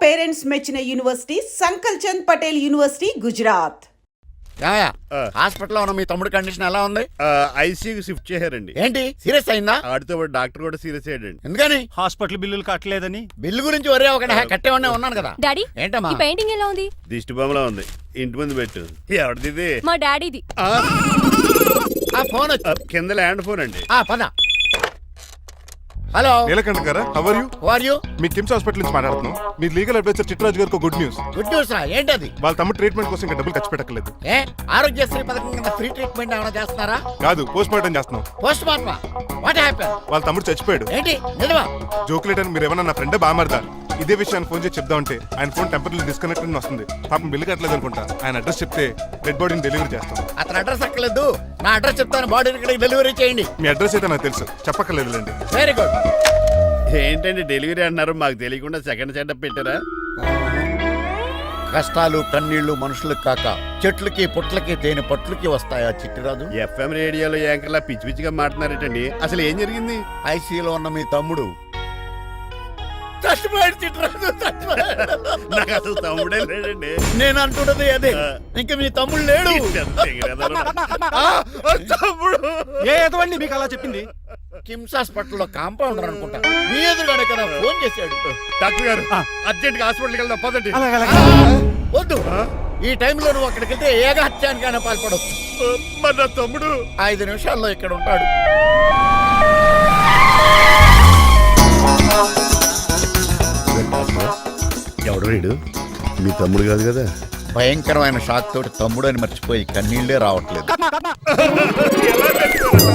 Parents మెచ్చిన university సంకల్ Chand Patel university Gujarat. హాస్పిటల్లో ఉన్న మీ తమ్ముడి కండిషన్ ఎలా ఉంది? ఐసీయూకి షిఫ్ట్ చేశారండి. ఏంటి సీరియస్ అయిందా? ఆడితో డాక్టర్ కూడా సీరియస్ అయ్యాడండి. ఎందుకని? హాస్పిటల్ బిల్లులు కట్టలేదని. బిల్లు గురించి ఒరే ఒకటి కట్టేవాడినే ఉన్నాను కదా. డాడీ ఏంటమ్మా ఈ పెయింటింగ్ ఎలా ఉంది? దిష్టి బొమ్మలా ఉంది. ఇంటి ముందు పెట్టు. ఎవరిది? మా డాడీది. ఆ ఫోన్ కింద ల్యాండ్ ఫోన్ అండి. పద. హలో నీలకంఠ గారా, how are you? Who are you? మీ కిమ్స్ హాస్పిటల్ నుంచి మాట్లాడుతున్నాం. మీ లీగల్ అడ్వైజర్ చిట్రాజు గారికి గుడ్ న్యూస్. గుడ్ న్యూస్ రా. ఏంటది? వాళ్ళ తమ్ముడు ట్రీట్మెంట్ కోసం ఇంకా డబ్బులు ఖర్చు పెట్టలేదు. ఆరోగ్యశ్రీ పథకం కింద ఫ్రీ ట్రీట్మెంట్ ఏమైనా చేస్తున్నారా? కాదు, పోస్ట్ మార్టం చేస్తున్నాం. Post mortem? What happen? వాళ్ళ తమ్ముడు చచ్చిపోయాడు. ఏంటి నిజమా? జోకులేట్ అని మీరు ఏమన్నా నా ఫ్రెండ్ బామర్దా ఇదే విషయాన్ని ఫోన్ చేసి చెప్దామంటే ఆయన ఫోన్ టెంపరీ డిస్కనెక్ట్ అని వస్తుంది. పాపం బిల్లు కట్టలేదు అనుకుంటా. ఆయన అడ్రస్ చెప్తే డెడ్ బాడీని డెలివరీ చేస్తాం. అతను అడ్రస్ అక్కర్లేదు, నా అడ్రస్ చెప్తాను, బాడీని ఇక్కడికి డెలివరీ చేయండి. మీ అడ్రస్ అయితే నాకు తెలుసు, చెప్పక్కర్లేదులేండి. Very good. ఏంటండి డెలివరీ అన్నారు, మాకు తెలియకుండా సెకండ్ సెటప్ పెట్టారా? కష్టాలు కన్నీళ్లు మనుషులకు కాక చెట్లకి పుట్లకి తేనె పట్లకి వస్తాయా చిట్టిరాజు? ఎఫ్ఎం రేడియోలో యాంకర్లా పిచ్చి పిచ్చిగా మాట్లాడారేటండి. అసలు ఏం జరిగింది? ఐసీయూలో ఉన్న మీ తమ్ముడు చచ్చిపోయాడు. చిట్టిరాజు చచ్చిపోయాడు. నాకు అసలు తమ్ముడే లేడండి. నేను అంటున్నది అదే. ఇంకా మీ తమ్ముడు లేడు. తమ్ముడు ఏ ఎదవండి మీకు అలా చెప్పింది? కిమ్స్ హాస్పిటల్లో కాంపౌండర్ అనుకుంటా. మీ ఎదురుగానే కదా ఫోన్ చేశాడు. డాక్టర్ గారు అర్జెంట్ గా హాస్పిటల్కి వెళ్దాం పదండి. వద్దు, ఈ టైంలో నువ్వు అక్కడికి వెళ్తే ఏకహత్యానికైనా పాల్పడవచ్చు. మరి నా తమ్ముడు 5 నిమిషాల్లో ఇక్కడ ఉంటాడు. ఎవడు వీడు? మీ తమ్ముడు కాదు కదా? భయంకరమైన షాక్ తోటి తమ్ముడు అని మర్చిపోయి కన్నీళ్లే రావట్లేదు.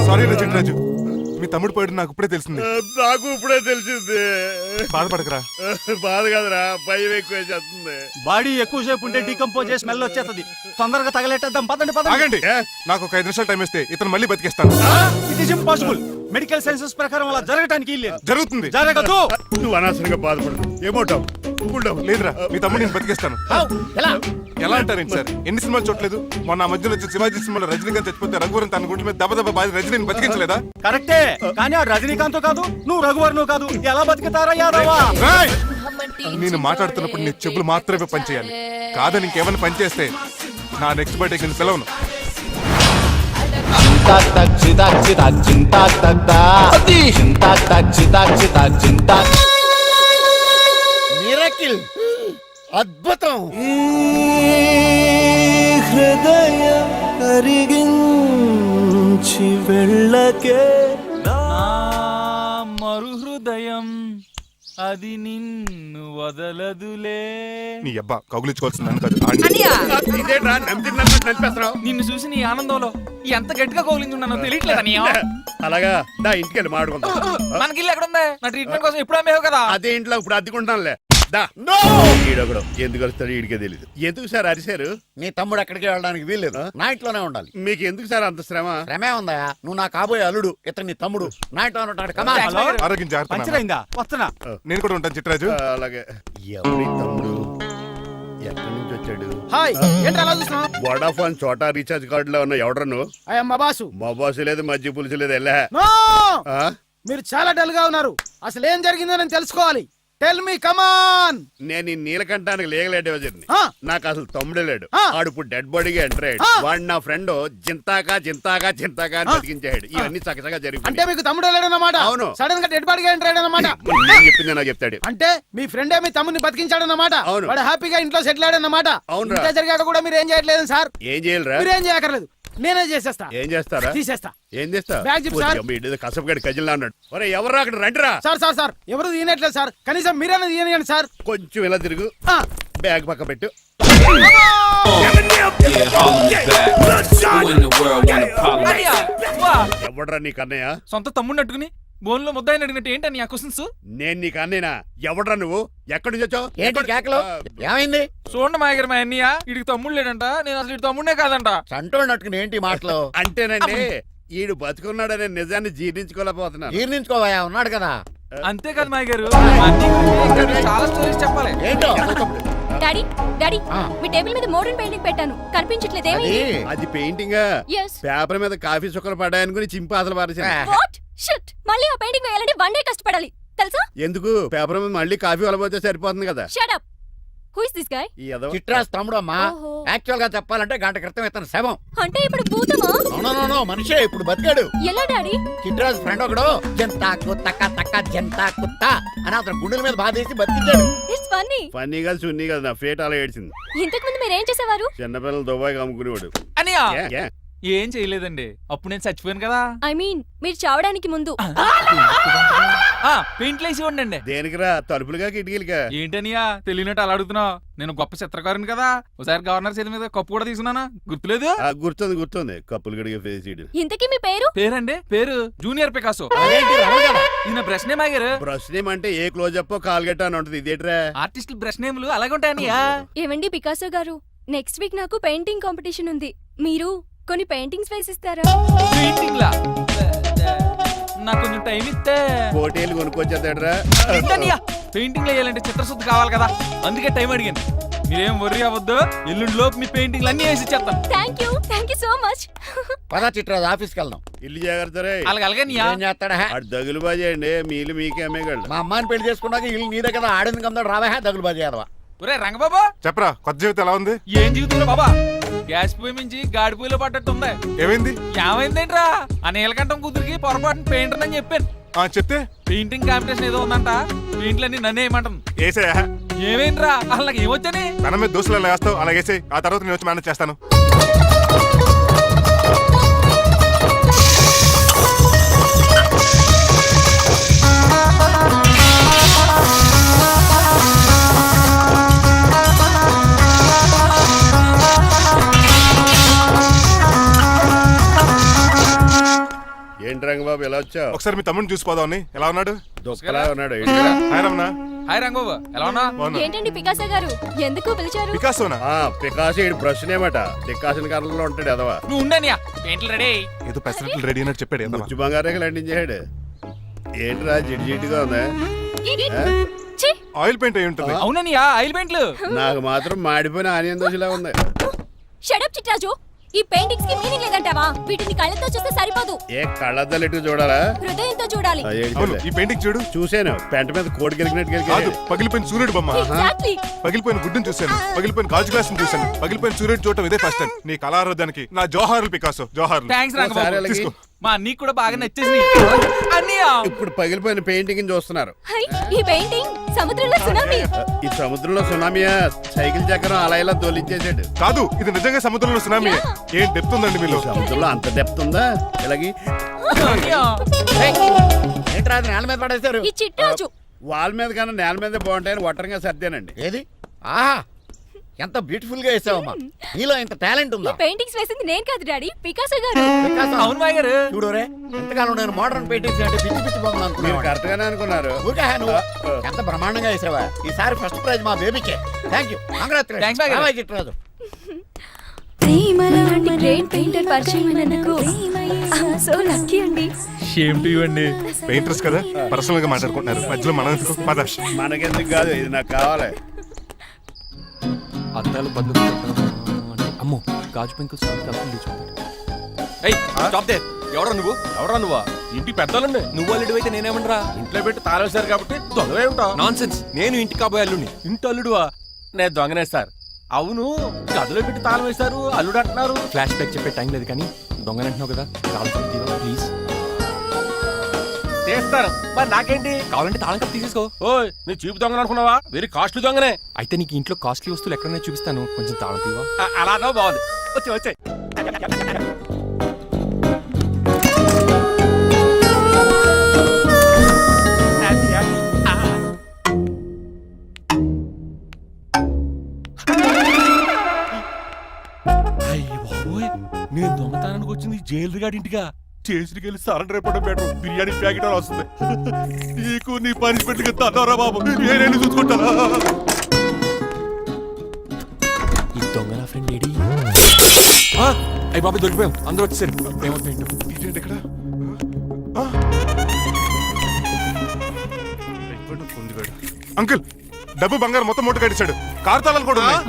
సారీ రా చిట్రాజు, మీ తమ్ముడు పోయాడు నాకు ఇప్పుడే తెలిసింది. నాకు ఇప్పుడే తెలిసింది. బాధపడకరా. బాధ కాదురా, భయం ఎక్కువ చేస్తుంది. బాడీ ఎక్కువసేపు ఉంటే డీకంపోజ్ చేసి స్మెల్ వచ్చేస్తుంది. తొందరగా తగలెట్టేద్దాం. పదండి పదండి. ఆగండి, నాకు ఒక 5 నిమిషాలు టైం ఇస్తే ఇతను మళ్ళీ బతికేస్తాను. It is impossible. Medical sciences ప్రకారం అలా జరగటానికి లేదు. జరుగుతుంది. జరగదు. నువ్వు అనవసరంగా బాధపడదు. ఏమోటావు? లేదురా, మీ తమ్ముడు నేను బతికేస్తాను. ఎలా అంటారేంటి సార్? ఎన్ని సినిమాలు చూడలేదు? మొన్న మధ్యలో వచ్చి శివాజీ సినిమాలో రజనీకాంత్ చచ్చిపోతే రఘువరన్ తన గుండె మీద దెబ్బ బాధ రజనీని బతికించలేదా? కరెక్టే, కానీ ఆ రజనీకాంత్ కాదు, నువ్వు రఘువర్ను కాదు. ఎలా బతుకుతారా యాదవా? నేను మాట్లాడుతున్నప్పుడు నీ చెప్పులు మాత్రమే పనిచేయాలి. కాదని ఇంకేమైనా పనిచేస్తే నా నెక్స్ట్ బర్త్డేకి నేను సెలవును. మిరకిల్, అద్భుతం. హృదయం కరిగించి వెళ్ళకే మరు హృదయం అది నిన్ను వదలదులే. నీ అబ్బా కౌగులించుకోవాల్సింది నన్ను కాదు. ఇదేంట్రా నలిపేస్తున్నావు? నిన్ను చూసి నీ ఆనందంలో ఎంత గట్టిగా కౌలించున్నానో తెలియట్లేదు. అలాగా దా ఇంటికి వెళ్ళి మాట్లాడుకుందాం. మనకి ఇల్లు ఎక్కడ ఉంది? నా ట్రీట్మెంట్ కోసం ఎప్పుడు అమ్మేవు కదా. అదే ఇంట్లో ఇప్పుడు అద్దెకుంటానులే. ఈడొకడు ఎందుకు వస్తాడు ఈడికే తెలియదు. ఎందుకు సార్ అరిశారు? నీ తమ్ముడు ఎక్కడికి వెళ్ళడానికి వీల్లేదు, నా ఇంట్లోనే ఉండాలి. మీకు ఎందుకు సార్ అంత శ్రమ? శ్రమే ఉందా? నువ్వు నా కాబోయే అల్లుడు, ఇతను నీ తమ్ముడు, నా ఇంట్లో ఉంటాడు. కమా. ఆరోగ్యం జాగ్రత్త. పంచరైందా? వస్తున్నా. నేను కూడా ఉంటాను చిట్రాజు. అలాగే. ఎవరి తమ్ముడు? ఎక్కడి నుంచి వచ్చాడు? హాయ్, ఏంటి అలా చూస్తున్నావు? వడాఫోన్ చోటా రీఛార్జ్ కార్డు లో ఉన్న ఎవడరా నువ్వు? మా బాసు. మా బాసు లేదు, మధ్య పులుసు లేదు. వెళ్ళా. మీరు చాలా డల్ గా ఉన్నారు. అసలు ఏం జరిగిందో నేను తెలుసుకోవాలి. టెల్ మీ, కమాన్. నేను ఈ నీలకంఠానికి లీగల్ అడ్వైజర్ని. నాకు అసలు తమ్ముడే లేడు. ఆడు ఇప్పుడు డెడ్ బాడీగా ఎంటర్ అయ్యాడు. వాడు నా ఫ్రెండ్ జింతాకా జింతాకా జింతాకా అని బతికించాడు. ఇవన్నీ చక్కగా జరిగింది. అంటే మీకు తమ్ముడే లేడన్నమాట? అవును. సడన్ గా డెడ్ బాడీగా ఎంటర్ అయ్యాడన్నమాట. నేను చెప్పింది నాకు చెప్తాడు. అంటే మీ ఫ్రెండే మీ తమ్ముని బతికించాడన్నమాట. అవును. వాడు హ్యాపీగా ఇంట్లో సెటిల్ అయ్యాడన్నమాట. అవును. ఇంత జరిగాక కూడా మీరు ఏం చేయట్లేదు సార్? ఏం చేయాలరా? మీరేం చేయక్కర్లేదు, నేనే చేసేస్తా. ఏం చేస్తారా? తీసేస్తా. ఏం చేస్తా? బ్యాగ్ చెప్పు సార్. కసపగడి కజిల్లా అన్నాడు. ఒరే ఎవరు అక్కడ రండిరా. సార్ సార్ సార్, ఎవరు తీయనట్లేదు సార్. కనీసం మీరైనా తీయనియండి సార్. కొంచెం ఇలా తిరుగు. బ్యాగ్ పక్క పెట్టు. ఎవడరా నీ కన్నయ్య? సొంత తమ్ముడిని అట్టుకుని బోన్లో ముద్దాయిని అడిగినట్టు ఏంటని ఆ క్వశ్చన్స్? నేను నీ కన్నయ్యనా? ఎవడరా నువ్వు? ఎక్కడి నుంచి వచ్చావు? ఏంటి కేకలు? ఏమైంది? చూడండి మాయగారు, మా అన్నయ్య ఇడికి తమ్ముడు లేడంట. నేను అసలు ఇటు తమ్ముడే కాదంట. చంటోడినట్టుకుని ఏంటి మాటలు? అంటేనండి ఈడు బతుకున్నాడనే నిజాన్ని జీర్ణించుకోలేకపోతున్నాను. జీర్ణించుకోవా, ఉన్నాడు కదా. అంతేకాదు మాయగారు, చాలా స్టోరీస్ చెప్పాలి. ఏంటో? డాడీ డాడీ మీ టేబుల్ మీద మోడర్న్ పెయింటింగ్ పెట్టాను, కనిపించట్లేదు. ఏమైంది? అది పెయింటింగ్. పేపర్ మీద కాఫీ చుక్కలు పడ్డాయనుకుని చింపి అసలు పారేసాను. వాట్ షిట్, మళ్ళీ ఆ పెయింటింగ్ వేయాలంటే 1 డే కష్టపడాలి తెలుసా? ఎందుకు? పేపర్ మీద మళ్ళీ కాఫీ వలబోతే సరిపోతుంది కదా. Shut up. Who is this guy? ఈ ఎదవ చిట్రాజ్ తమ్ముడు అమ్మా. ఓహో. యాక్చువల్ గా చెప్పాలంటే గంట క్రితం ఇతను శవం. అంటే ఇప్పుడు భూతమా? అవునో మనిషే ఇప్పుడు బతికాడు. ఎలా డాడీ? చిట్రాజ్ ఫ్రెండ్ ఒకడు జంతాకు తక్క తక్క జంతా కుత్త అని అతను గుండెల మీద బాధేసి బతికించాడు. It's funny. ఫన్నీ కాదు సున్నీ కాదు, నా ఫేట్ అలా ఏడ్చింది. ఇంతకు ముందు మీరు ఏం చేసేవారు? చిన్నపిల్లలు దుబాయ్ అమ్ముకునేవాడు. అనియా ఏ, ఏ? ఏం చేయలేదండి, అప్పుడు నేను చచ్చిపోయాను కదా. ఐ మీన్ మీరు చావడానికి ముందు. పెయింట్లు వేసి ఉండండి. దేనికిరా, తలుపులుగా కిటికీలుగా? ఏంటనియా తెలియనట్టు అలా అడుగుతున్నావు? నేను గొప్ప చిత్రకారుని కదా. ఒకసారి గవర్నర్ చేతి మీద కప్పు కూడా తీసుకున్నానా, గుర్తులేదు? గుర్తుంది కప్పులు గడిగే ఫేస్ ఇడు. ఇంతకీ మీ పేరు? పేరండి, పేరు జూనియర్ పికాసో. అదేంటి రమణ గారు? ఈయన బ్రష్ నేమ్ ఆగారు. బ్రష్ నేమ్ అంటే ఏ క్లోజ్ అప్ కాల్గెట్ అని ఉంటది. ఇదేట్రా? ఆర్టిస్టులు బ్రష్ నేమ్లు అలాగే ఉంటాయనియా. ఏమండి పికాసో గారు, నెక్స్ట్ వీక్ నాకు పెయింటింగ్ కాంపిటీషన్ ఉంది. మీరు కొన్ని పెయింటింగ్స్ వేసిస్తారా? పెయింటింగ్ లా నాకు కొంచెం టైం ఇస్తే. కోటేలు కొనుక్కొచ్చేదేట్రా? పెయింటింగ్ వేయాలంటే చిత్రశుద్ధి కావాలి కదా, అందుకే టైం అడిగాను. మీరేం వర్రీ అవ్వద్దు, ఎల్లుండి లోపు మీ పెయింటింగ్లు అన్ని వేసి ఇచ్చేస్తాను. Thank you so much. పదా చిట్రాజ్ ఆఫీస్కి వెళ్దాం. ఇల్లు జాగ్రత్త రే. అలాగనియా ఏం చేస్తాడా? ఆడు దగులు బాజీ అండి, మీలు మీకే అమ్మేగాళ్ళు. మా అమ్మాయిని పెళ్లి చేసుకున్నాక ఇల్లు నీదే కదా, ఆడింది కదా రావా దగులు బాజీ అదవా. ఒరే రంగబాబా, చెప్పరా కొత్త జీవితం ఎలా ఉంది? ఏం జీవితంలో బాబా, గ్యాస్ పొయ్యి మించి గాడి పొయ్యిలో పడ్డట్టు ఉంది. ఏమైంది? ఏమైందేంట్రా, ఆ నీలకంఠం కూతురికి పొరపాటున పెయింటర్ అని చెప్పాను. చెప్తే పెయింటింగ్ కాంపిటీషన్ ఏదో ఉందంట, పెయింట్లన్నీ నన్నే ఏమంటాను. ఏసయ్యా, ఏమైందిరా, అసలు నాకు ఏమొచ్చని? తన మీద దోశలు ఎలా వేస్తావు అలా వేసే, ఆ తర్వాత నేను వచ్చి మేనేజ్ చేస్తాను. ఏంటి రంగబాబు ఎలా వచ్చావు? ఒకసారి మీ తమ్ముడిని చూసిపోదామని. ఎలా ఉన్నాడు? దొక్కలా ఉన్నాడు. హాయ్ రమణ. హాయ్ రంగబాబు, ఎలా ఉన్నా? బాగున్నా. ఏంటండి పికాసో గారు, ఎందుకు పిలిచారు? పికాసోనా? పికాసి బ్రష్ నేమట, డికాషన్ కర్రలో ఉంటాడు ఎదవా. నువ్వు ఉండనియా, పెయింట్లు రెడీ. ఏదో పెసరట్లు రెడీ అయినట్టు చెప్పాడు. ఏదో ముచ్చు బంగారే లండించాడు. ఏంట్రా జిడ్జిడ్డుగా ఉందా? ఛీ! ఆయిల్ పెయింట్ అయి ఉంటుంది. అవుననియా, ఆయిల్ పెయింట్లు. నాకు మాత్రం మాడిపోయిన ఆనియన్ దోశలా ఉంది. షడప్ చిట్రాజు, ఈ పెయింటింగ్స్ కి మీనింగ్ లేదంటావా? వీటిని కళ్ళతో చూస్తే సరిపోదు, ఏ కళ్ళద్దాలు ఎటు చూడాలా? హృదయంతో చూడాలి. అవును, ఈ పెయింటింగ్ చూడు. చూసాను, పెంట మీద కోడి గెలిగినట్టు కాదు, గెలిగాడు. పగిలిపోయిన సూర్యుడు బొమ్మ. ఎగ్జాక్ట్లీ. పగిలిపోయిన గుడ్డును చూశాను, పగిలిపోయిన గాజు గ్లాస్ చూశాను, పగిలిపోయిన సూర్యుడు చూడటం ఇదే ఫస్ట్ టైం. నీ కళారోధానికి నా జోహార్లు పికాసో, జోహార్లు. థ్యాంక్స్ ఒకసారి రంగబాబు, అలాగే. తీసుకో. మా అన్నీ కూడా బాగా నచ్చేసింది అన్నయ్య. ఇప్పుడు పగిలిపోయిన పెయింటింగ్ చూస్తున్నారు. హై, ఈ పెయింటింగ్ సముద్రంలో సునామీ. ఈ సముద్రంలో సునామీయా? సైకిల్ చక్రం అలా ఇలా తోలించేసాడు. కాదు, ఇది నిజంగా సముద్రంలో సునామీ. ఏం డెప్త్ ఉందండి మీలో. సముద్రంలో అంత డెప్త్ ఉందా? ఇలాగి అన్నయ్య, ఏంట్రా అది నేల మీద పడేశారు? ఈ చిట్రాజు వాల్ మీద కన్నా నేల మీద బాగుంటాయని ఒట్టరంగా సర్దానండి. ఏది? ఆహా, ఎంత బ్యూటిఫుల్ గా వేసావమ్మా. నీలో ఇంత టాలెంట్ ఈ ఉందా? పెయింటింగ్స్ వేసింది నేను కాదు డాడీ, పికాసో గారు. వికాసం. అవును మాయ గారు. చూడురే, ఎంతకాలం నేను మోడర్న్ పెయింటింగ్స్ అంటే పిచ్చి పిచ్చి బొమ్మలు మీరు అనుకున్నాను. కరెక్ట్ గానే అనుకున్నారు. ఊరికే నువ్వు ఎంత బ్రహ్మాండంగా వేసావా. ఈసారి ఫస్ట్ ప్రైజ్ మా బేబీకే. థ్యాంక్ యూ, Thanks, బాయ్ గారు. చిట్రాజు. అలాంటి గ్రేట్ పెయింటర్ పరిచయం అయినందుకు సో లక్కీ అండి. షేమ్ టు యు అండి. పెయింటర్స్ కదా, పర్సనల్ గా మాట్లాడుకుంటున్నారు. మధ్యలో మనం ఎందుకు? పద. మనకెందుకు కాదు, ఇది నాకు కావాలి. అద్దాలు బంధు అమ్మో, గాజు పెంకులు ఎవరా నువ్వు? ఎవరా నువ్వా? ఇంటి పెద్దలండి. నువ్వు అల్లుడు అయితే నేనేమనరా? ఇంట్లో పెట్టి తాళేశారు కాబట్టి దొంగవే ఉంటావు. Non sense. నేను ఇంటి కాబోయే అల్లుడిని. ఇంటి అల్లుడువా? నేను దొంగనే సార్. అవును, గదిలో పెట్టి తాళం వేశారు, అల్లుడు అంటున్నారు. ఫ్లాష్ బ్యాక్ చెప్పే టైం లేదు కానీ దొంగనంటున్నావు కదా, ప్లీజ్. చేస్తాను, మరి నాకేంటి? కావాలంటే తాళం కప్పు తీసేసుకో. ఓయ్, నీ చూపు దొంగలు అనుకున్నావా? వెరీ కాస్ట్లీ దొంగనే. అయితే నీకు ఇంట్లో కాస్ట్లీ వస్తువులు ఎక్కడైనా చూపిస్తాను, కొంచెం తాళం తీవా. అలా బాగుంది, వచ్చాయి. నేను దొంగతనానికి వచ్చింది జైలు గాడి ఇంటిగా. చేసికి వెళ్ళి సరెండర్ అయిపోవడం బెటర్. బిర్యానీ ప్యాకెట్ అని వస్తుంది. నీకు నీ పనిష్మెంట్ తన్నారా బాబు, నేనేమి చూసుకుంటానా? ఈ దొంగ నా ఫ్రెండ్ ఏడి? అయ్యి బాబు దొరికిపోయాం, అందరూ వచ్చేసరి. ఇదేంటి ఇక్కడ? అంకుల్, డబ్బు బంగారం మొత్తం మూట కట్టించాడు. కారు తాళాలు కూడా ఉన్నాయి.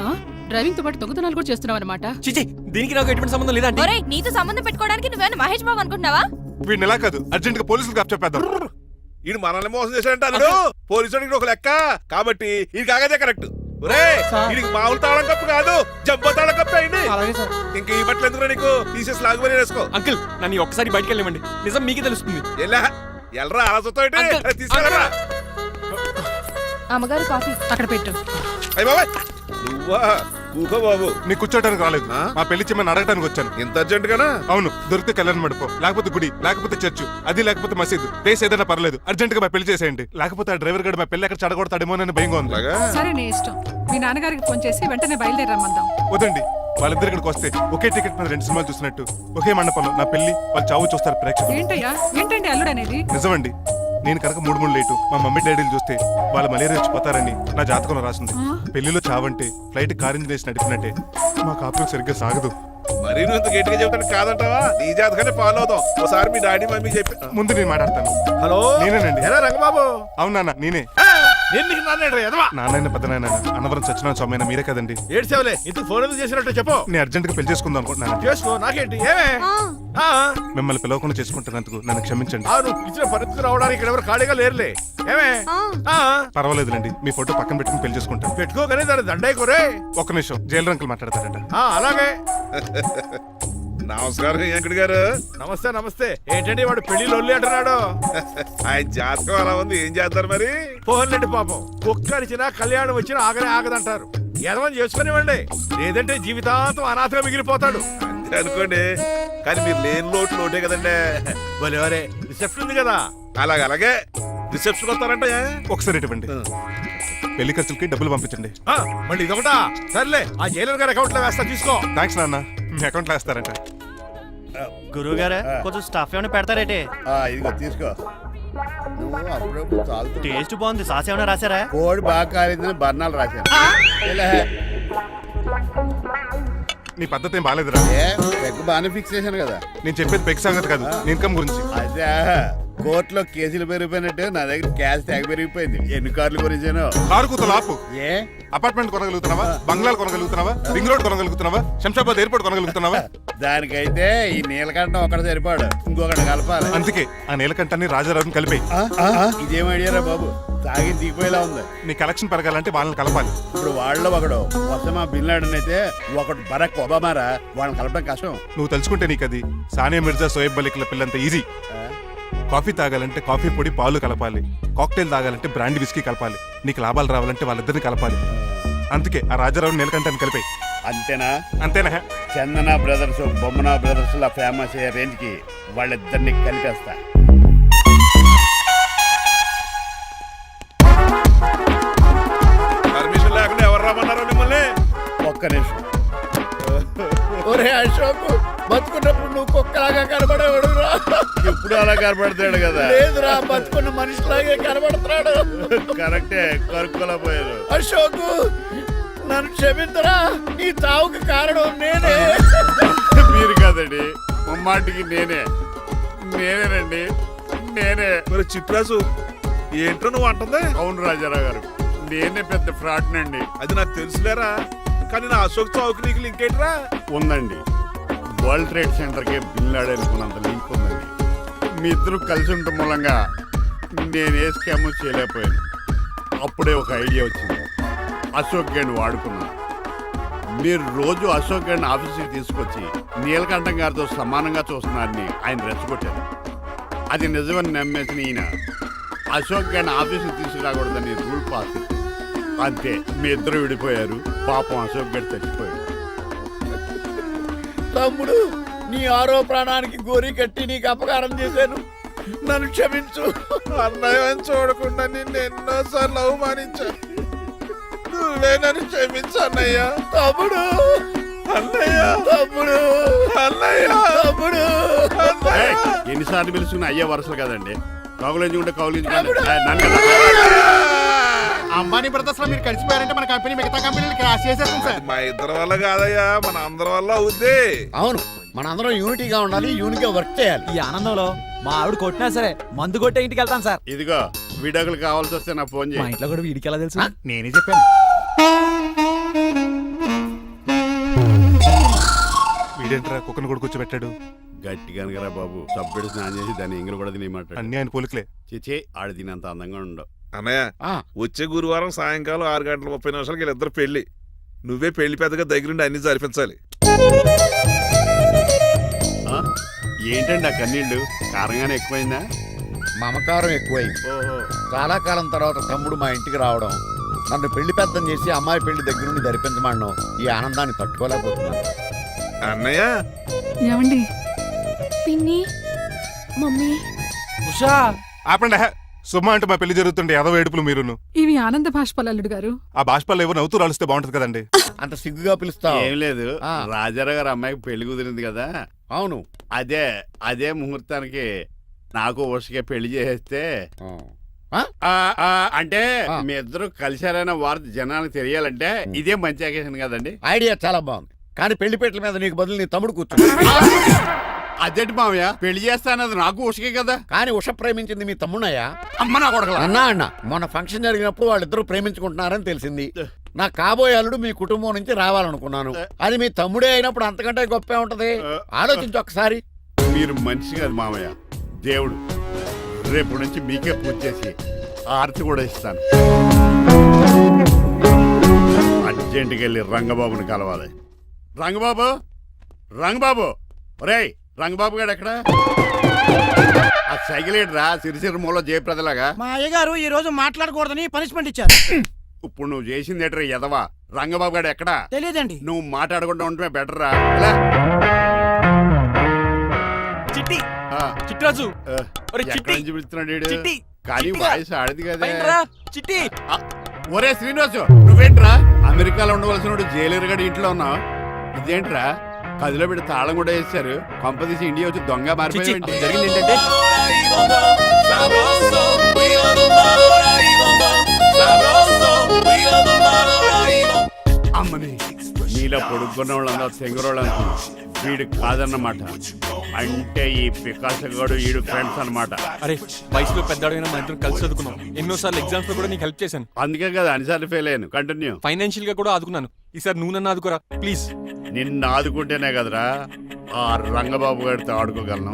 డ్రైవింగ్ తో పాటు దొంగతనాలు కూడా చేస్తున్నావు అనమాట. చిచి, దీనికి నాకు ఎటువంటి సంబంధం లేదండి. ఒరేయ్, నీతో సంబంధం పెట్టుకోవడానికి నువ్వేనా మహేష్ బాబు అనుకుంటున్నావా? వీడిని ఎలా కాదు, అర్జెంట్ గా పోలీసులకు అప్పచెప్పేద్దాం. ఈయన మనల్ని మోసం చేశాడంటారు. పోలీసు ఒక లెక్క కాబట్టి ఇది కాగదే కరెక్ట్. వీడికి మామూలు తాళం కప్పు కాదు జబ్బ తాళం కప్పు అయింది. అలాగే సార్. ఇంకా ఈ బట్టలు ఎందుకు నీకు తీసేసి లాగుమని వేసుకో. అంకుల్ నన్ను ఒక్కసారి బయటికి వెళ్ళమండి, నిజం మీకే తెలుస్తుంది. ఎల్రా అలసతో అంకుల్, తీసుకెళ్ళరా. అమ్మగారు కాఫీ అక్కడ పెట్టు. అయ్య బాబాయ్ నువ్వా కూకో బాబు. నీకు కూర్చోడానికి రాలేదు, మా పెళ్లి చెమ్మని అడగడానికి వచ్చాను. ఇంత అర్జెంట్ గానా? అవును, దొరికితే కళ్యాణ మండపం, లేకపోతే గుడి, లేకపోతే చర్చ్, అది లేకపోతే మసీదు, ప్లేస్ ఏదైనా పర్లేదు, అర్జెంట్ గా మా పెళ్లి చేసేయండి. లేకపోతే ఆ డ్రైవర్ గడు మా పెళ్లి ఎక్కడ చెడగొడతాడేమో అని భయంగా ఉంది. సరే నీ ఇష్టం. మీ నాన్నగారికి ఫోన్ చేసి వెంటనే బయలుదేరమ్మందాం. వదండి, వాళ్ళిద్దరు ఇక్కడికి వస్తే ఒకే టికెట్ మీద 2 సినిమాలు చూసినట్టు ఒకే మండపంలో నా పెళ్లి వాళ్ళ చావు చూస్తారు ప్రేక్షకులు. ఏంటయ్యా, ఏంటండి అల్లుడనేది? నిజమండి, నేను కనుక 3 లేటు మా మమ్మీ డాడీలు చూస్తే వాళ్ళ మలేరియా వచ్చిపోతారని నా జాతకంలో రాసింది. పెళ్లిలో చావంటే ఫ్లైట్ కార్ ఇంజిన్ వేసి నడిపినట్టే. మా కాపురం సరిగ్గా సాగదు. మరి నువ్వు ఇంత గట్టిగా చెబుతాను కాదంటావా? నీ జాతకాన్ని ఫాలో అవుతాం. ఒకసారి మీ డాడీ మమ్మీ చెప్పి. ముందు నేను మాట్లాడతాను. హలో, నేనేనండి. ఎలా రంగబాబు? అవునా, నేనే. నాన్న పెద్ద నాయన అన్నవరం సత్యనారాయణ స్వామి మీరే కదండి. ఏడ్చేవలే, ఇంతకు ఫోన్ ఎందుకు చేసినట్టు చెప్పు. నేను అర్జెంట్ గా పెళ్లి చేసుకుందాం అనుకుంటున్నాను. చేసుకో, నాకేంటి ఏమే. మిమ్మల్ని పిలవకుండా చేసుకుంటున్నందుకు నన్ను క్షమించండి. నువ్వు ఇచ్చిన పరిస్థితి రావడానికి ఇక్కడ ఎవరు ఖాళీగా లేరులే. ఏమే పర్వాలేదులేండి, మీ ఫోటో పక్కన పెట్టుకుని పెళ్లి చేసుకుంటాను. పెట్టుకోగానే దాని దండై కొరే. ఒక్క నిమిషం, జైలు అంకుల్ మాట్లాడతారంట. అలాగే. నమస్కారం వెంకట గారు. నమస్తే నమస్తే. ఏంటండి వాడు పెళ్లి లొల్లి అంటున్నాడు. ఆయన జాతకం అలా ఉంది, ఏం చేస్తారు మరి. పోన్లండి పాపం, కుక్క అరిచినా కళ్యాణం వచ్చినా ఆగనే ఆగదంటారు. ఎదవని చేసుకునివ్వండి, లేదంటే జీవితాంతం అనాథగా మిగిలిపోతాడు. అంతే అనుకోండి, కానీ మీరు లేని లోటే కదండి. భలేవరే, రిసెప్షన్ ఉంది కదా. అలాగే రిసెప్షన్ వస్తారంట. ఒకసారి ఇటువంటి పెళ్లి ఖర్చులకి డబ్బులు పంపించండి. మళ్ళీ ఇదొకటా? సర్లే, ఆ జైలర్ గారి అకౌంట్ లో వేస్తా, తీసుకో. థ్యాంక్స్ నాన్న, మీ అకౌంట్ లో వేస్తారంట. గురువు గారు కొంచెం స్టఫ్ ఏమైనా పెడతారేటే? ఇదిగో తీసుకో. నువ్వు అప్పుడప్పుడు చాలు. టేస్ట్ బాగుంది. సాస్ ఏమైనా రాశారా? కోడి బాగా కాలిందని బర్ణాలు రాశాను. నీ పద్ధతి ఏం బాగాలేదురా. పెగ్ బాగానే ఫిక్స్ చేశాను కదా. నేను చెప్పేది పెగ్ సంగతి కాదు, నీ ఇన్కమ్ గురించి. అదే కోర్టులో కేసులు పెరిగిపోయినట్టు నా దగ్గర క్యాష్ తెగ పెరిగిపోయింది. ఎన్ని కార్లు కొనిచ్చాను. కారు కూతలు ఆపు. ఏ అపార్ట్మెంట్ కొనగలుగుతున్నావా? బంగ్లాలు కొనగలుగుతున్నావా? రింగ్ రోడ్ కొనగలుగుతున్నావా? శంషాబాద్ ఎయిర్పోర్ట్ కొనగలుగుతున్నావా? దానికైతే ఈ నీలకంఠం ఒకటి సరిపాడు, ఇంకొకటి కలపాలి. అందుకే ఆ నీలకంఠాన్ని రాజారావుని కలిపే. ఇదేం ఐడియారా బాబు, తాగి దిగిపోయేలా ఉంది. నీ కలెక్షన్ పెరగాలంటే వాళ్ళని కలపాలి. ఇప్పుడు వాళ్ళలో ఒకడు ఒసామా బిన్ లాడెన్ అయితే ఒకడు బరాక్ ఒబామారా, వాళ్ళని కలపడం కష్టం. నువ్వు తలుచుకుంటే నీకు అది సానియా మిర్జా, సోయబ్ మలిక్ల పిల్లంత ఈజీ. కాఫీ తాగాలంటే కాఫీ పొడి పాలు కలపాలి, కాక్టైల్ తాగాలంటే బ్రాండ్ విస్కీ కలపాలి. నీకు లాభాలు రావాలంటే వాళ్ళిద్దరిని కలపాలి. అందుకే ఆ రాజారావు నీలకంఠాన్ని కలిపాయి. అంతేనా? అంతేనా? చందన బ్రదర్స్, బొమ్మన బ్రదర్స్ లా ఫేమస్ అయ్యే రేంజ్ కి వాళ్ళిద్దరిని కలిపేస్తా. పర్మిషన్ లేకుండా ఎవరు రమ్మన్నారో మిమ్మల్ని? ఒక్క నిమిషం. ఒరే అశోక్, బతుకున్నప్పుడు నువ్వు కుక్కలాగా కనబడేవాడురా. ఇప్పుడు అలా కనబడతాడు కదా. లేదురా, బతుకున్న మనిషిలాగే కనబడుతున్నాడు. కరెక్టే, కరుక్కులా పోయారు. అశోక్, నన్ను క్షమించరా, ఈ తావుకి కారణం నేనే. మీరు కాదండి, ముమ్మాటికి నేనేనండి, నేనే. మరి చిట్రాజు, ఏంటో నువ్వు అంటుంది? అవును రాజారావు గారు, నేనే పెద్ద ఫ్రాడ్ నండి. అది నాకు తెలుసులేరా, కానీ నా అశోక్ చౌక్ నీకు లింక్ ఏంట్రా? ఉందండి, వరల్డ్ ట్రేడ్ సెంటర్ కి బిన్ లాడెన్ అనుకున్నంత లింక్ ఉందండి. మీ ఇద్దరు కలిసి ఉండటం మూలంగా నేను ఏ స్కామ్ చేయలేకపోయాను. అప్పుడే ఒక ఐడియా వచ్చింది, అశోక్ గేణ్ వాడుకున్నాను. మీరు రోజు అశోక్ గేణ్ ఆఫీస్కి తీసుకొచ్చి నీలకంఠం గారితో సమానంగా చూస్తున్నారని ఆయన రెచ్చగొట్టారు. అది నిజమని నమ్మేసిన ఈయన అశోక్ గేణ్ ఆఫీస్కి తీసుకురాకూడదని రూల్ పాస్. అంతే, మీ ఇద్దరు విడిపోయారు. పాపం అశోక్ గేణ్ చచ్చిపోయాడు. తమ్ముడు, నీ ఆరో ప్రాణానికి గోరి కట్టి నీకు అపకారం చేశాను, నన్ను క్షమించు. అన్నయ్య చూడకుండా నిన్ను ఎన్నోసార్లు అవమానించాను, నువ్వే నన్ను క్షమించు అన్నయ్య. తమ్ముడు, అన్నయ్య, తమ్ముడు, అన్నయ్య, తమ్ముడు. ఎన్నిసార్లు పిలుచుకున్న అయ్యే వరుసలు కదండి. కౌలించుకుంటే కౌలించుకోండి. అంబానీ బ్రదర్స్ లో మీరు కలిసిపోయారంటే మన కంపెనీ మిగతా కంపెనీలు క్రాష్ చేసేస్తుంది సార్. మా ఇద్దరి వల్ల కాదయ్యా, మన అందరి వల్ల అవుద్ది. అవును, మనందరం యూనిటీగా ఉండాలి, యూనిట్గా వర్క్ చేయాలి. ఈ ఆనందంలో మా ఆవిడ కొట్టినా సరే మందు కొట్టే ఇంటికి వెళ్తాను సార్. ఇదిగో విడాకులు కావాల్సి వస్తే నా ఫోన్ మా చేయి. ఇంట్లో కూడా వీడికి ఎలా తెలుసు? నేనే చెప్పాను. వీడేంట్రా కుక్కను కూడా కూర్చోబెట్టాడు. గట్టిగా బాబు, సబ్బెడు స్నానం చేసి దాన్ని ఎంగిలి కూడా తినేయమంటాడు. అన్ని ఆయన పోలికలే. చిచే, ఆడ తినంత అందంగా ఉండవు. అన్నయ్య వచ్చే గురువారం సాయంకాలం 6:30 వీళ్ళిద్దరు పెళ్లి. నువ్వే పెళ్లి పెద్దగా దగ్గరుండి అన్ని జరిపించాలి. ఆ? ఏంటండి ఆ కన్నీళ్ళు కారంగానే ఎక్కువైందా? మమకారం ఎక్కువైంది. ఓహో. చాలా కాలం తర్వాత తమ్ముడు మా ఇంటికి రావడం, నన్ను పెళ్లి పెద్దం చేసి అమ్మాయి పెళ్లి దగ్గర నుండి ధరిపించమడం, ఈ ఆనందాన్ని తట్టుకోలేకపోతున్నాను. అన్నయ్య ఏమండి పిన్ని మమ్మీ ఉషా ఆపండి. సుమ అంటే మా పెళ్లి జరుగుతుంటే ఎదవ ఏడుపులు మీరును. ఇవి ఆనంద భాష్పాలు అల్లుడు గారు. ఆ బాష్పాలు ఏవో నవ్వుతూ రాలిస్తే బాగుంటది కదండి. అంత సిగ్గుగా పిలుస్తావు? ఏం లేదు, ఆ. రాజారావు గారు అమ్మాయికి పెళ్లి కుదిరింది కదా, అవును. అదే ముహూర్తానికి నాకు ఉషకే పెళ్లి చేసేస్తే అంటే ఆ. మీ ఇద్దరు కలిశారైన వార్త జనానికి తెలియాలంటే ఇదే మంచి అకేషన్ కదండి. ఐడియా చాలా బాగుంది, కానీ పెళ్లి పెట్టల మీద నీకు బదులు నీ తమ్ముడు కూర్చుంది. అదేంటి మామయ్య, పెళ్లి చేస్తానది నాకు ఉషకే కదా. కానీ ఉష ప్రేమించింది మీ తమ్ముడయ్యా. అమ్మ నా కొడకలా. అన్నా మొన్న ఫంక్షన్ జరిగినప్పుడు వాళ్ళిద్దరూ ప్రేమించుకుంటున్నారని తెలిసింది. నా కాబోయే అల్లుడు మీ కుటుంబం నుంచి రావాలనుకున్నాను. అది మీ తమ్ముడే అయినప్పుడు అంతకంటే గొప్పే ఉంటది. ఆలోచించు ఒకసారి. మీరు మనిషి కాదు మామయ్య, దేవుడు. రేపు నుంచి మీకే పూజ చేసి ఆర్తి కూడా ఇస్తాను. అర్జెంటుకి వెళ్ళి రంగబాబుని కలవాలి. రంగబాబు, రంగబాబు, ఒరేయ్ రంగబాబు గారు ఎక్కడ? ఆ సైకిల్ ఏంట్రా సిరిసిరి మూల జయప్రదలాగా? మా అయ్యగారు ఈ రోజు మాట్లాడకూడదని పనిష్మెంట్ ఇచ్చారు. ఇప్పుడు నువ్వు చేసింది ఏంట్రా ఎదవా? రంగబాబు గారు ఎక్కడా? తెలియదండి. నువ్వు మాట్లాడకుండా ఉండటమే బెటర్ రా. ఎలా? చిట్టి ఆ, చిట్రాజు ఆ, ఒరే ఎక్కడి చిట్టి, నుంచి పిలుస్తున్నాడు వీడు? చిట్టి, కానీ చిట్టిగా. వాయిస్ ఆడది కదా. పైన రా, చిట్టి. ఆ, ఒరే శ్రీనివాసు, నువ్వేంట్రా అమెరికాలో ఉండవలసిన జైలర్ గడి ఇంట్లో ఉన్నావు? ఇదేంట్రా కదిలో పెట్టి తాళం కూడా వేశారు. కొంపదీసి ఇండియా వచ్చి దొంగ చిచ్చి, మారిపోయింది. జరిగింది ఏంటంటే అమ్మని నీలో పొడుక్కున్న వాళ్ళందరూ తెంగరోళ్ళు అనుకున్నా. వీడు కాదన్నమాట. అంటే ఈ పికాసగాడు వీడు ఫ్రెండ్స్ అన్నమాట. అరే వయసులో పెద్దవాడైనా మన ఇద్దరం కలిసి చదువుకున్నాం. ఎన్నోసార్లు ఎగ్జామ్స్ లో కూడా నీకు హెల్ప్ చేశాను. అందుకే కదా అన్నిసార్లు ఫెయిల్ అయ్యాను. కంటిన్యూ. ఫైనాన్షియల్ గా కూడా ఆదుకున్నాను. ఈసారి నువ్వు నన్ను ఆదుకోరా ప్లీజ్. నిన్ను ఆదుకుంటేనే కదరా ఆ రంగబాబు గారితో ఆడుకోగలను.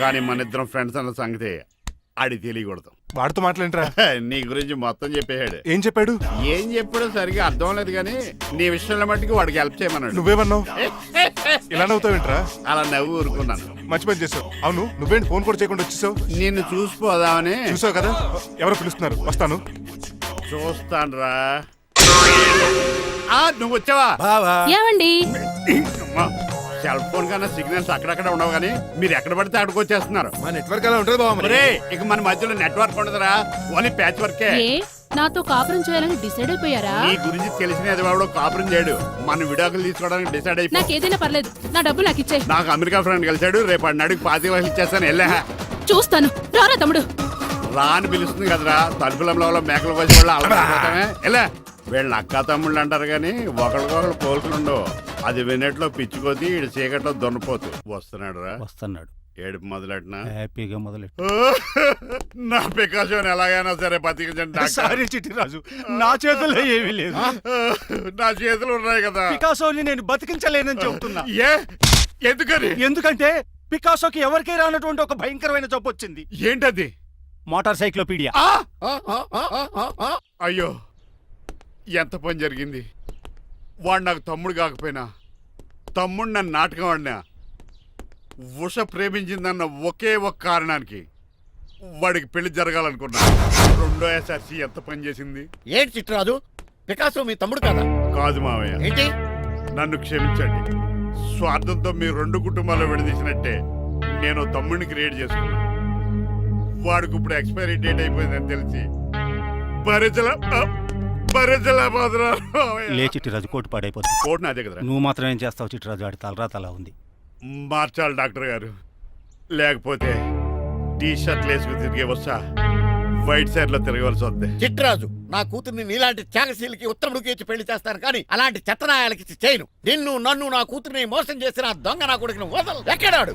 కానీ మన ఇద్దరం ఫ్రెండ్స్ అన్న సంగతి ఆడి తెలియకూడదు. వాడితో మాట్లాడరా? నీ గురించి మొత్తం చెప్పేశాడు. ఏం చెప్పాడు? ఏం చెప్పాడో సరిగా అర్థం లేదు కానీ నీ విషయంలో మట్టుకు వాడికి హెల్ప్ చేయమన్నాడు. నువ్వేమన్నావు? ఇలా నవ్వుతావేంట్రా? అలా నవ్వు ఊరుకున్నాను. మంచి పని చేసావు. అవును, నువ్వేంటి ఫోన్ కూడా చేయకుండా వచ్చేసావు? నిన్ను చూసిపోదామని. చూసావు కదా, ఎవరో పిలుస్తున్నారు, వస్తాను. చూస్తానురా. నువ్వు వచ్చావా? ఏమండి సెల్ ఫోన్ కన్నా సిగ్నల్స్ అక్కడక్కడ ఉండవు కానీ మీరు ఎక్కడ పడితే అక్కడికి వచ్చేస్తున్నారు. మా నెట్వర్క్ అలా ఉంటుంది బాబు. ఒరే, ఇక మన మధ్యలో నెట్వర్క్ ఉండదురా, ఓన్లీ ప్యాచ్ వర్కే. నాతో కాపురం చేయాలని డిసైడ్ అయిపోయారా? నీ గురించి తెలిసినది వాడు కాపురం చేయడు. మన విడాకులు తీసుకోవడానికి డిసైడ్ అయిపో. నాకేదైనా పర్లేదు, నా డబ్బు నాకు ఇచ్చే. నాకు అమెరికా ఫ్రెండ్ కలిశాడు, రేపు అడిగి 25 ఇచ్చేస్తాను. వెళ్ళా చూస్తాను, రారా తమ్ముడు. రా అని పిలుస్తుంది కదరా, తలుపులంలో మేకలు వచ్చి వాళ్ళు అలవాటమే. ఎలా వీళ్ళ అక్క తమ్ముళ్ళు అంటారు కానీ ఒకరికొకరు పోల్చులు ఉండవు. అది వినట్లో పిచ్చుకోతి, ఇటు చీకట్లో దొన్నపోతు. వస్తున్నాడు రా. వస్తున్నాడు. ఏడుపు మొదలెట్నా? హ్యాపీగా మొదలెట్టు. నా పికాసోని ఎలాగైనా సరే బతికించండి డాక్టర్. సారీ చిట్టిరాజు, నా చేతుల్లో ఏమీ లేదు. నా చేతులు ఉన్నాయి కదా. పికాసోని నేను బతికించలేనని చెబుతున్నా. ఎందుకని? ఎందుకంటే పికాసోకి ఎవరికీ రానటువంటి ఒక భయంకరమైన జబ్బు వచ్చింది. ఏంటది? Motor cyclopaedia. అయ్యో, ఎంత పని జరిగింది. వాడు నాకు తమ్ముడు కాకపోయినా తమ్ముడు నన్ను నాటకం ఆడినా ఉష ప్రేమించిందన్న ఒకే ఒక కారణానికి వాడికి పెళ్లి జరగాలనుకున్నా. రెండో ఎస్ఆర్సి ఎంత పని చేసింది. ఏంటి చిట్రాజు, పికాసో మీ తమ్ముడు కదా? కాదు మావయ్య, ఏంటి? నన్ను క్షమించండి. స్వార్థంతో మీ రెండు కుటుంబాలు విడదీసినట్టే నేను తమ్ముడిని క్రియేట్ చేసుకున్నా. వాడికి ఇప్పుడు ఎక్స్పైరీ డేట్ అయిపోయిందని తెలిసి లే చిట్టిరాజు, కోటు పాడైపోతుంది. కోట్ నాదే కదరా. నువ్వు మాత్రం ఏం చేస్తావు చిట్టిరాజు? ఆడి తలరా తలా ఉంది. మార్చాలి డాక్టర్ గారు, లేకపోతే టీ షర్ట్లు వేసుకుని తిరిగే వస్తా వైట్ సైడ్ లో తిరగవలసి వద్దే. చిట్రాజు, నా కూతుర్ని నీలాంటి త్యాగశీలకి ఉత్తముడికి ఇచ్చి పెళ్లి చేస్తాను కానీ అలాంటి చెత్తనాయాలకి చేయను. నిన్ను నన్ను నా కూతుర్ని మోసం చేసిన దొంగ నా కొడుకుని వదలు. ఎక్కడాడు?